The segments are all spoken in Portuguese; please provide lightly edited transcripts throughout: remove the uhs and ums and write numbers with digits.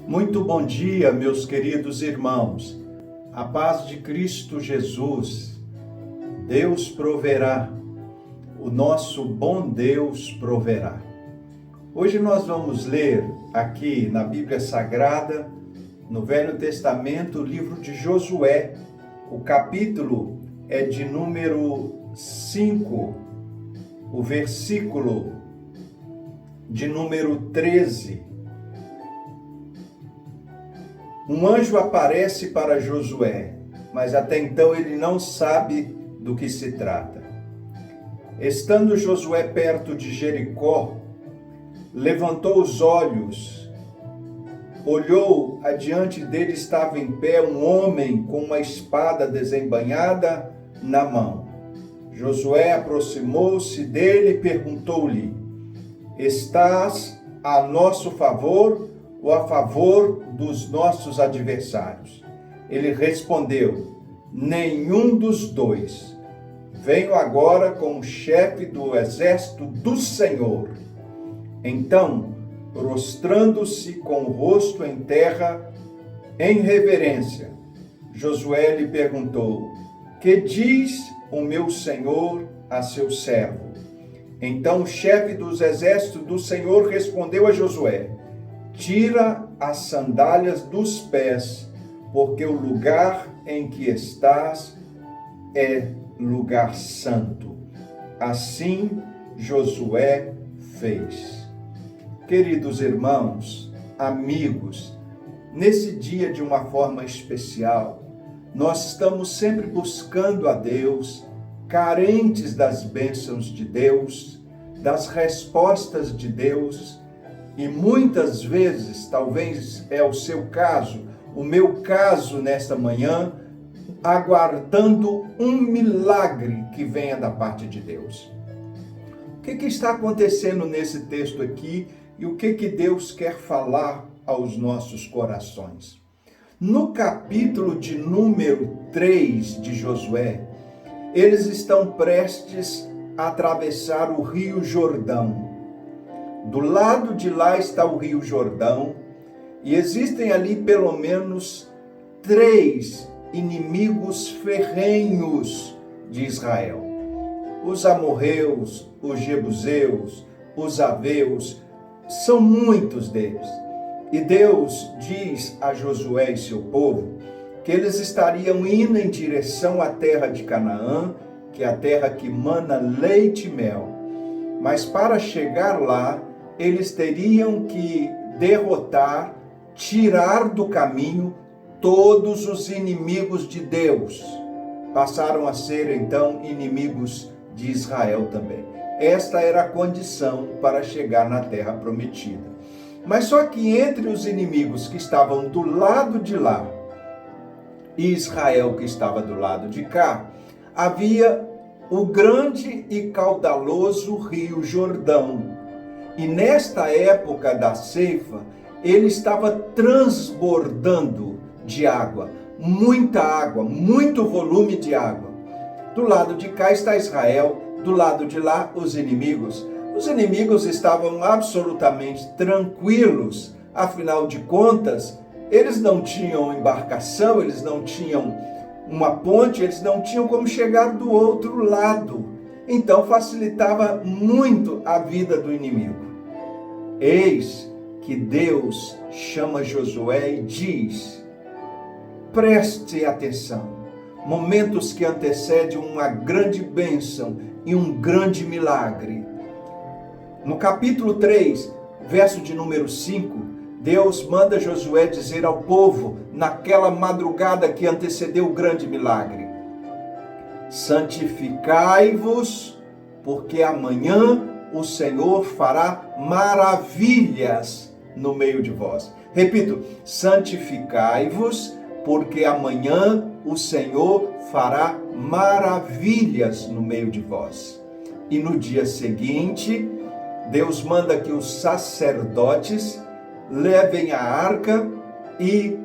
Muito bom dia, meus queridos irmãos. A paz de Cristo Jesus. Deus proverá. O nosso bom Deus proverá. Hoje nós vamos ler aqui na Bíblia Sagrada, no Velho Testamento, o livro de Josué. O capítulo é de número 5, o versículo de número 13. Um anjo aparece para Josué, mas até então ele não sabe do que se trata. Estando Josué perto de Jericó, levantou os olhos, olhou, adiante dele estava em pé um homem com uma espada desembainhada na mão. Josué aproximou-se dele e perguntou-lhe: Estás a nosso favor ou a favor dos nossos adversários? Ele respondeu: nenhum dos dois. Venho agora com o chefe do exército do Senhor. Então, prostrando-se com o rosto em terra, em reverência, Josué lhe perguntou: que diz o meu senhor a seu servo? Então o chefe dos exércitos do Senhor respondeu a Josué: tira as sandálias dos pés, porque o lugar em que estás é lugar santo. Assim Josué fez. Queridos irmãos, amigos, nesse dia de uma forma especial, nós estamos sempre buscando a Deus, carentes das bênçãos de Deus, das respostas de Deus, e muitas vezes, talvez é o seu caso, o meu caso nesta manhã, aguardando um milagre que venha da parte de Deus. O que está acontecendo nesse texto aqui e o que Deus quer falar aos nossos corações? No capítulo de número 3 de Josué, eles estão prestes a atravessar o Rio Jordão. Do lado de lá está o Rio Jordão e existem ali pelo menos 3 inimigos ferrenhos de Israel. Os amorreus, os jebuseus, os aveus, são muitos deles. E Deus diz a Josué e seu povo que eles estariam indo em direção à terra de Canaã, que é a terra que mana leite e mel. Mas para chegar lá, eles teriam que derrotar, tirar do caminho todos os inimigos de Deus. Passaram a ser então inimigos de Israel também. Esta era a condição para chegar na terra prometida. Mas só que entre os inimigos que estavam do lado de lá e Israel que estava do lado de cá, havia o grande e caudaloso Rio Jordão. E nesta época da ceifa, ele estava transbordando de água, muito volume de água. Do lado de cá está Israel, do lado de lá os inimigos. Os inimigos estavam absolutamente tranquilos, afinal de contas, eles não tinham embarcação, eles não tinham uma ponte, eles não tinham como chegar do outro lado. Então facilitava muito a vida do inimigo. Eis que Deus chama Josué e diz: preste atenção, momentos que antecedem uma grande bênção e um grande milagre. No capítulo 3, verso de número 5, Deus manda Josué dizer ao povo, naquela madrugada que antecedeu o grande milagre: santificai-vos, porque amanhã o Senhor fará maravilhas no meio de vós. Repito, santificai-vos, porque amanhã o Senhor fará maravilhas no meio de vós. E no dia seguinte, Deus manda que os sacerdotes levem a arca e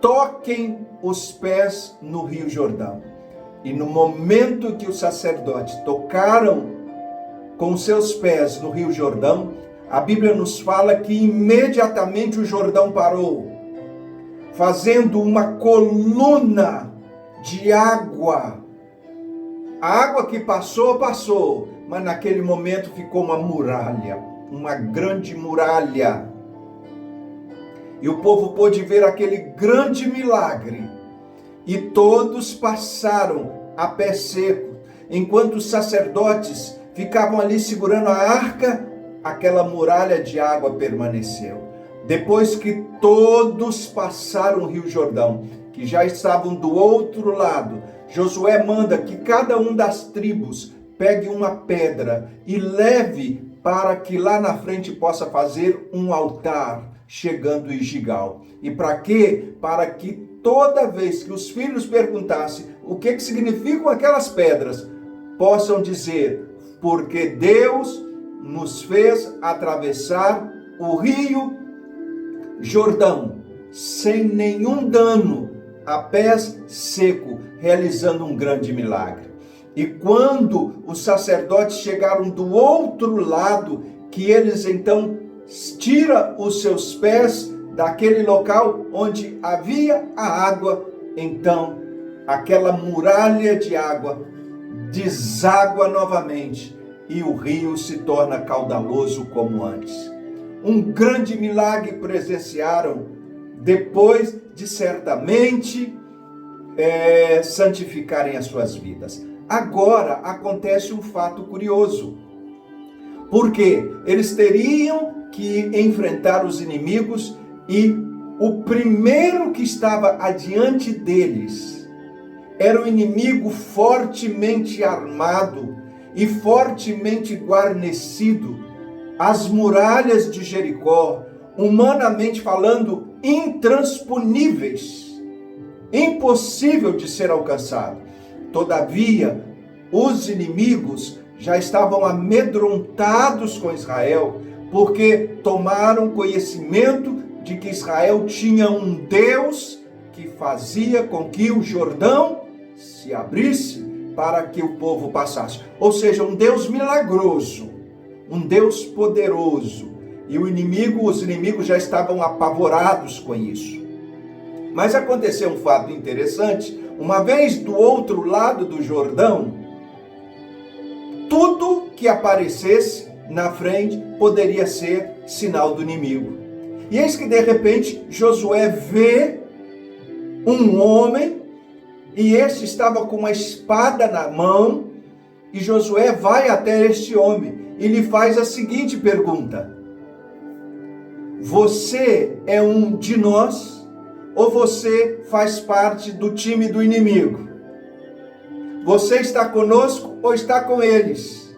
toquem os pés no Rio Jordão. E no momento que os sacerdotes tocaram com seus pés no Rio Jordão, a Bíblia nos fala que imediatamente o Jordão parou, fazendo uma coluna de água. A água que passou, mas naquele momento ficou uma muralha, uma grande muralha. E o povo pôde ver aquele grande milagre. E todos passaram a pé seco, enquanto os sacerdotes ficavam ali segurando a arca, aquela muralha de água permaneceu. Depois que todos passaram o Rio Jordão, que já estavam do outro lado, Josué manda que cada um das tribos pegue uma pedra e leve para que lá na frente possa fazer um altar, chegando em Gigal. E para quê? Para que toda vez que os filhos perguntassem o que significam aquelas pedras, possam dizer: porque Deus nos fez atravessar o Rio Jordão sem nenhum dano, a pés seco, realizando um grande milagre. E quando os sacerdotes chegaram do outro lado, que eles então tiram os seus pés daquele local onde havia a água, então aquela muralha de água deságua novamente e o rio se torna caudaloso como antes. Um grande milagre presenciaram depois de certamente santificarem as suas vidas. Agora acontece um fato curioso, porque eles teriam que enfrentar os inimigos e o primeiro que estava adiante deles era um inimigo fortemente armado e fortemente guarnecido. As muralhas de Jericó, humanamente falando, intransponíveis, impossível de ser alcançado. Todavia, os inimigos já estavam amedrontados com Israel, porque tomaram conhecimento de que Israel tinha um Deus que fazia com que o Jordão se abrisse para que o povo passasse. Ou seja, um Deus milagroso, um Deus poderoso. E os inimigos já estavam apavorados com isso. Mas aconteceu um fato interessante. Uma vez do outro lado do Jordão, tudo que aparecesse na frente poderia ser sinal do inimigo. E eis que de repente Josué vê um homem, e este estava com uma espada na mão, e Josué vai até este homem e lhe faz a seguinte pergunta: você é um de nós ou você faz parte do time do inimigo? Você está conosco ou está com eles?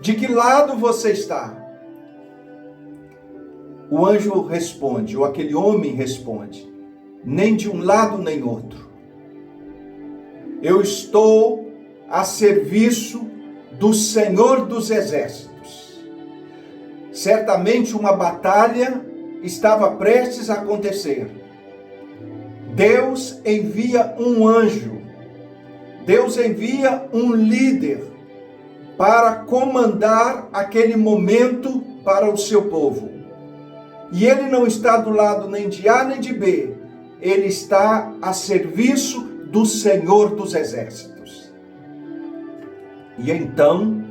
De que lado você está? O anjo responde, ou aquele homem responde: nem de um lado nem outro. Eu estou a serviço do Senhor dos Exércitos. Certamente uma batalha estava prestes a acontecer. Deus envia um anjo, Deus envia um líder para comandar aquele momento para o seu povo. E ele não está do lado nem de A nem de B, ele está a serviço do Senhor dos Exércitos. E então,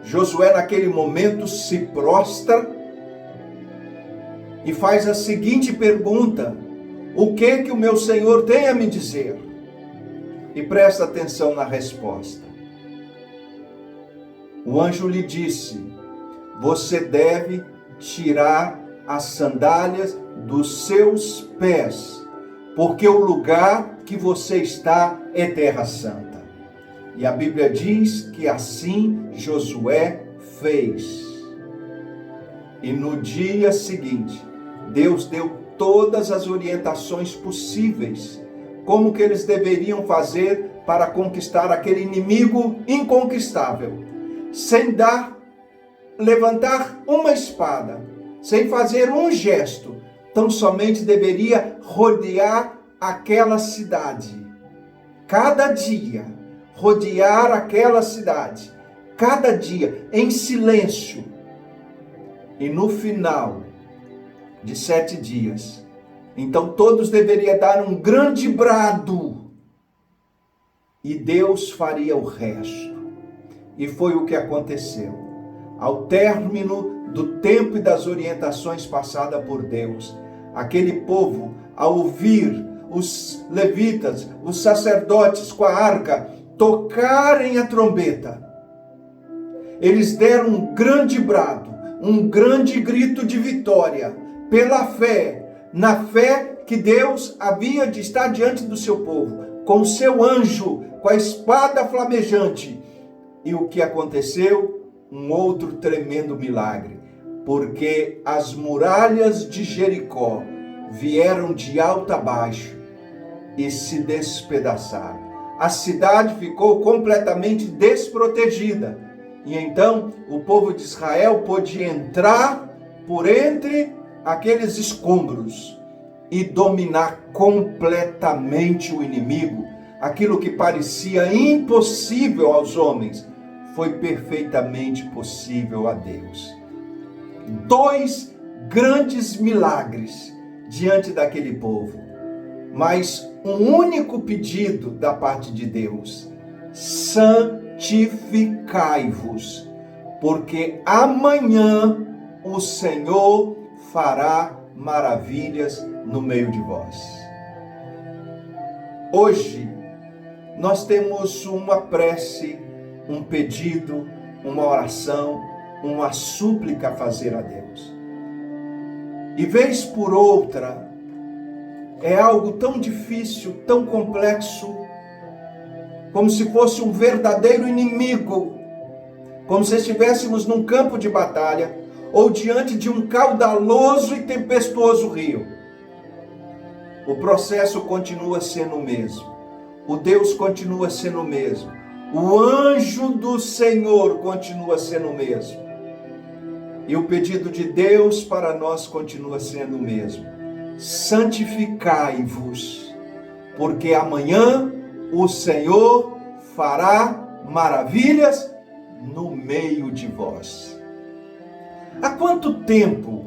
Josué naquele momento se prostra e faz a seguinte pergunta: o que o meu Senhor tem a me dizer? E presta atenção na resposta. O anjo lhe disse: você deve tirar as sandálias dos seus pés, porque o lugar que você está é terra santa. E a Bíblia diz que assim Josué fez. E no dia seguinte, Deus deu todas as orientações possíveis, como que eles deveriam fazer para conquistar aquele inimigo inconquistável, sem levantar uma espada, sem fazer um gesto, tão somente deveria rodear aquela cidade. Cada dia, rodear aquela cidade, cada dia, em silêncio. E no final de 7 dias, então todos deveriam dar um grande brado e Deus faria o resto. E foi o que aconteceu. Ao término do tempo e das orientações passadas por Deus, aquele povo, ao ouvir os levitas, os sacerdotes com a arca, tocarem a trombeta, eles deram um grande brado, um grande grito de vitória, pela fé, na fé que Deus havia de estar diante do seu povo, com o seu anjo, com a espada flamejante. E o que aconteceu? Um outro tremendo milagre, porque as muralhas de Jericó vieram de alto a baixo e se despedaçaram. A cidade ficou completamente desprotegida. E então o povo de Israel pôde entrar por entre aqueles escombros e dominar completamente o inimigo. Aquilo que parecia impossível aos homens foi perfeitamente possível a Deus. 2 grandes milagres diante daquele povo, mas um único pedido da parte de Deus: santificai-vos, porque amanhã o Senhor fará maravilhas no meio de vós. Hoje nós temos uma prece, um pedido, uma oração, uma súplica a fazer a Deus. E vez por outra, é algo tão difícil, tão complexo, como se fosse um verdadeiro inimigo, como se estivéssemos num campo de batalha ou diante de um caudaloso e tempestuoso rio. O processo continua sendo o mesmo. O Deus continua sendo o mesmo. O anjo do Senhor continua sendo o mesmo. E o pedido de Deus para nós continua sendo o mesmo: santificai-vos, porque amanhã o Senhor fará maravilhas no meio de vós. Há quanto tempo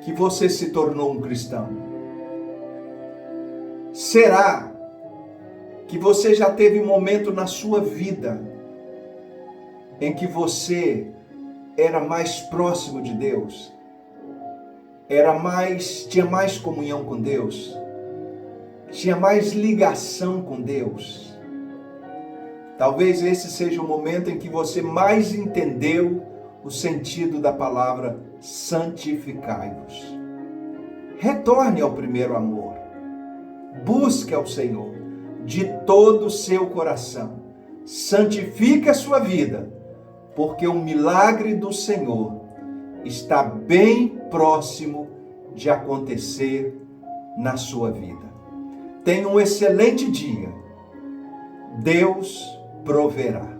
que você se tornou um cristão? Será que você já teve um momento na sua vida em que você era mais próximo de Deus? Tinha mais comunhão com Deus? Tinha mais ligação com Deus? Talvez esse seja o momento em que você mais entendeu o sentido da palavra santificai-vos. Retorne ao primeiro amor. Busque ao Senhor de todo o seu coração. Santifique a sua vida, porque o milagre do Senhor está bem próximo de acontecer na sua vida. Tenha um excelente dia. Deus proverá.